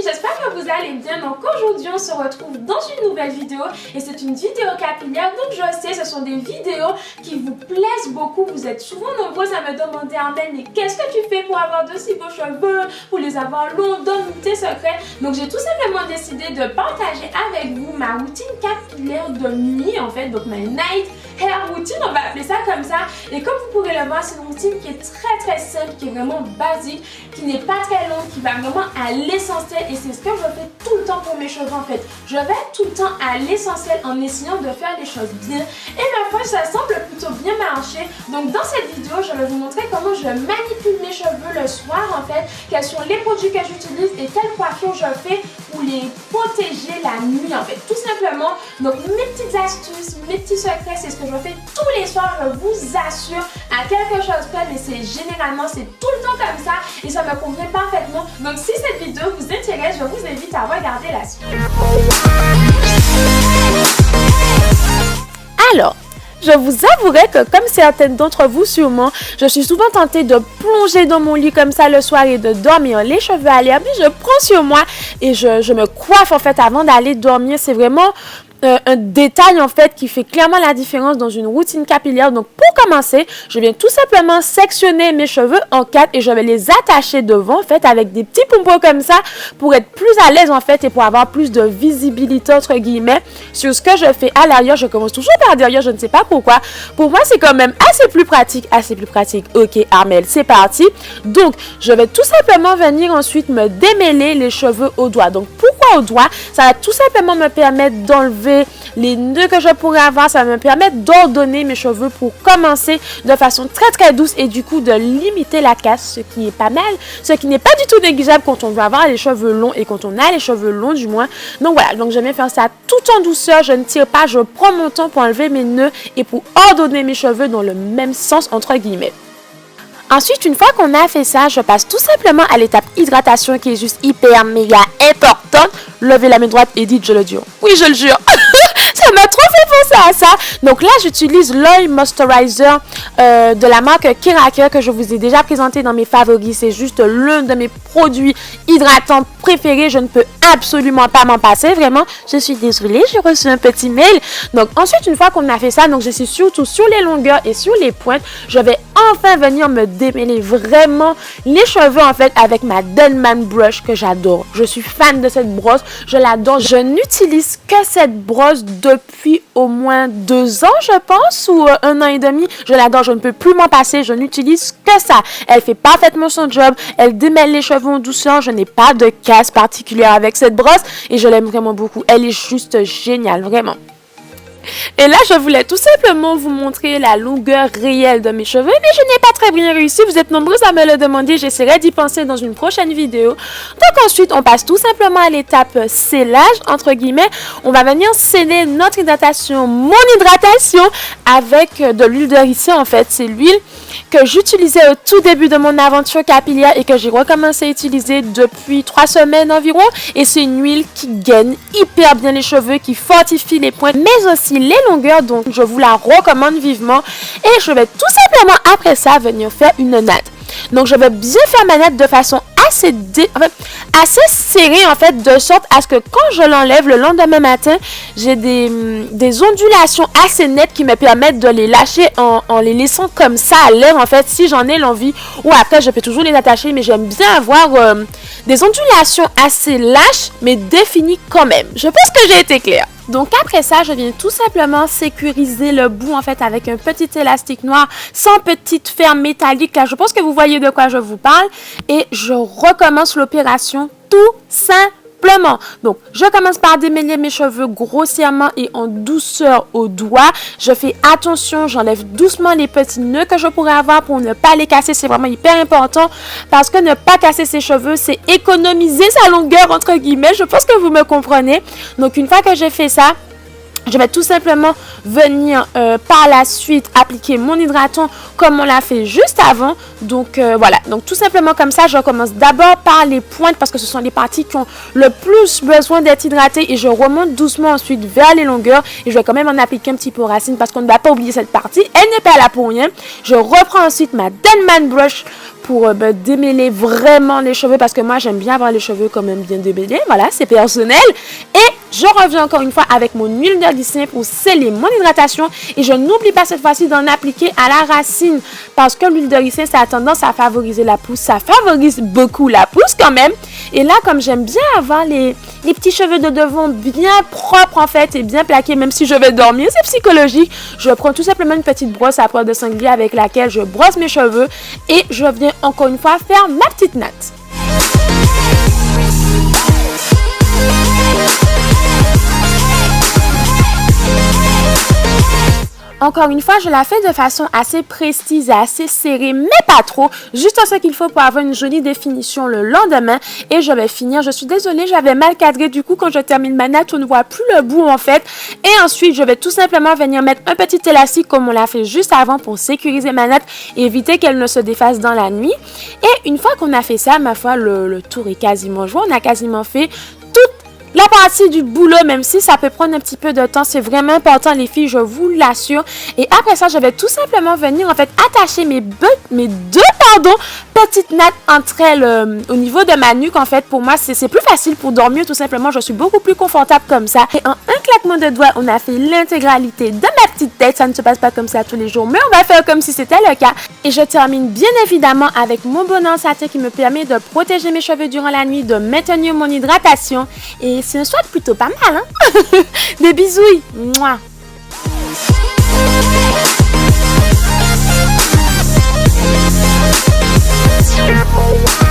filles, j'espère que vous allez bien. Donc aujourd'hui on se retrouve dans une nouvelle vidéo et c'est une vidéo capillaire. Donc je sais, ce sont des vidéos qui vous plaisent beaucoup. Vous êtes souvent nombreuses à me demander Armelle, mais qu'est-ce que tu fais pour avoir de si beaux cheveux, pour les avoir longs, donne-nous tes secrets. Donc j'ai tout simplement décidé de partager avec vous ma routine capillaire de nuit en fait, donc ma night hair routine, on va appeler ça comme ça. Et comme vous pourrez le voir, c'est une routine qui est très simple, qui est vraiment basique, qui n'est pas très longue, qui va vraiment à l'essentiel. Et c'est ce que je fais tout le temps pour mes cheveux en fait. Je vais tout le temps à l'essentiel en essayant de faire les choses bien. Et ma foi, ça semble plutôt bien marcher. Donc dans cette vidéo, je vais vous montrer comment je manipule mes cheveux le soir en fait, quels sont les produits que j'utilise et quelle coiffure je fais pour les protéger la nuit en fait, tout simplement. Donc mes petites astuces, mes petits secrets, c'est ce que je fais tous les soirs, je vous assure, à quelque chose près, mais c'est généralement, c'est tout le temps comme ça et ça me convient parfaitement. Donc si cette vidéo vous intéresse, je vous invite à regarder la suite. Alors, je vous avouerai que comme certaines d'entre vous sûrement, je suis souvent tentée de plonger dans mon lit comme ça le soir et de dormir les cheveux à l'air. Puis je prends sur moi et je me coiffe en fait avant d'aller dormir. C'est vraiment un détail en fait qui fait clairement la différence dans une routine capillaire. Donc pour commencer, je viens tout simplement sectionner mes cheveux en 4 et je vais les attacher devant en fait avec des petits pompons comme ça pour être plus à l'aise en fait et pour avoir plus de visibilité entre guillemets sur ce que je fais à l'arrière. Je commence toujours par derrière, je ne sais pas pourquoi. Pour moi c'est quand même assez plus pratique. Ok Armelle, c'est parti. Donc je vais tout simplement venir ensuite me démêler les cheveux au doigt. Donc pourquoi au doigt? Ça va tout simplement me permettre d'enlever les nœuds que je pourrais avoir, ça va me permettre d'ordonner mes cheveux pour commencer de façon très douce et du coup de limiter la casse, ce qui est pas mal, ce qui n'est pas du tout négligeable quand on veut avoir les cheveux longs et quand on a les cheveux longs du moins. Donc voilà, donc j'aime bien faire ça tout en douceur, je ne tire pas, je prends mon temps pour enlever mes nœuds et pour ordonner mes cheveux dans le même sens entre guillemets. Ensuite, une fois qu'on a fait ça, je passe tout simplement à l'étape hydratation qui est juste hyper méga importante. Levez la main droite et dites je le jure. Oui, je le jure. Ça m'a trop fait penser à ça. Donc là, j'utilise l'oil moisturizer de la marque Keraker que je vous ai déjà présenté dans mes favoris. C'est juste l'un de mes produits hydratants préférés. Je ne peux absolument pas m'en passer. Vraiment, je suis désolée, j'ai reçu un petit mail. Donc ensuite, une fois qu'on a fait ça, donc je suis surtout sur les longueurs et sur les pointes, je vais enfin venir me démêler vraiment les cheveux en fait avec ma Denman Brush que j'adore. Je suis fan de cette brosse, je l'adore. Je n'utilise que cette brosse depuis au moins 2 ans je pense ou 1 an et demi. Je l'adore, je ne peux plus m'en passer, je n'utilise que ça. Elle fait parfaitement son job, elle démêle les cheveux en douceur, je n'ai pas de casse particulière avec cette brosse et je l'aime vraiment beaucoup. Elle est juste géniale, vraiment. Et là, je voulais tout simplement vous montrer la longueur réelle de mes cheveux, mais je n'ai pas très bien réussi. Vous êtes nombreux à me le demander, j'essaierai d'y penser dans une prochaine vidéo. Donc ensuite, on passe tout simplement à l'étape scellage, entre guillemets. On va venir sceller notre hydratation, mon hydratation, avec de l'huile de ricin en fait. C'est l'huile que j'utilisais au tout début de mon aventure capillaire et que j'ai recommencé à utiliser depuis 3 semaines environ. Et c'est une huile qui gaine hyper bien les cheveux, qui fortifie les pointes, mais aussi les longueurs, donc je vous la recommande vivement. Et je vais tout simplement après ça venir faire une natte. Donc je vais bien faire ma natte de façon assez serrée en fait, de sorte à ce que quand je l'enlève le lendemain matin, j'ai des ondulations assez nettes qui me permettent de les lâcher en les laissant comme ça à l'air en fait si j'en ai l'envie, ou après je peux toujours les attacher, mais j'aime bien avoir des ondulations assez lâches mais définies quand même. Je pense que j'ai été claire. Donc après ça, je viens tout simplement sécuriser le bout en fait avec un petit élastique noir sans petite ferme métallique. Là, je pense que vous voyez de quoi je vous parle. Et je recommence l'opération tout simplement. Donc, je commence par démêler mes cheveux grossièrement et en douceur au doigt. Je fais attention, j'enlève doucement les petits nœuds que je pourrais avoir pour ne pas les casser. C'est vraiment hyper important parce que ne pas casser ses cheveux, c'est économiser sa longueur entre guillemets. Je pense que vous me comprenez. Donc, une fois que j'ai fait ça, Je vais tout simplement venir par la suite appliquer mon hydratant comme on l'a fait juste avant. Donc voilà, donc tout simplement comme ça, je commence d'abord par les pointes parce que ce sont les parties qui ont le plus besoin d'être hydratées et je remonte doucement ensuite vers les longueurs et je vais quand même en appliquer un petit peu aux racines parce qu'on ne va pas oublier cette partie, elle n'est pas là pour rien. Je reprends ensuite ma Denman Brush pour démêler vraiment les cheveux parce que moi j'aime bien avoir les cheveux quand même bien démêlés, voilà, c'est personnel. Et je reviens encore une fois avec mon huile de glycine pour sceller mon hydratation et je n'oublie pas cette fois-ci d'en appliquer à la racine parce que l'huile de glycine ça a tendance à favoriser la pousse, ça favorise beaucoup la pousse quand même. Et là comme j'aime bien avoir les petits cheveux de devant bien propres en fait et bien plaqués même si je vais dormir, c'est psychologique, je prends tout simplement une petite brosse à poils de sanglier avec laquelle je brosse mes cheveux et je viens encore une fois faire ma petite natte. Encore une fois, je la fais de façon assez précise et assez serrée, mais pas trop. Juste ce qu'il faut pour avoir une jolie définition le lendemain. Et je vais finir. Je suis désolée, j'avais mal cadré. Du coup, quand je termine ma natte, on ne voit plus le bout en fait. Et ensuite, je vais tout simplement venir mettre un petit élastique comme on l'a fait juste avant pour sécuriser ma natte et éviter qu'elle ne se défasse dans la nuit. Et une fois qu'on a fait ça, ma foi, le tour est quasiment joué. On a quasiment fait la partie du boulot, même si ça peut prendre un petit peu de temps, c'est vraiment important les filles, je vous l'assure. Et après ça, je vais tout simplement venir en fait attacher mes deux petites nattes entre elles au niveau de ma nuque. En fait, pour moi, c'est plus facile pour dormir tout simplement. Je suis beaucoup plus confortable comme ça. Et en un claquement de doigts, on a fait l'intégralité de ma petite tête. Ça ne se passe pas comme ça tous les jours, mais on va faire comme si c'était le cas. Et je termine bien évidemment avec mon bonnet en satin qui me permet de protéger mes cheveux durant la nuit, de maintenir mon hydratation. Et c'est un swatch plutôt pas mal, hein? Des bisous! Mouah. Oh,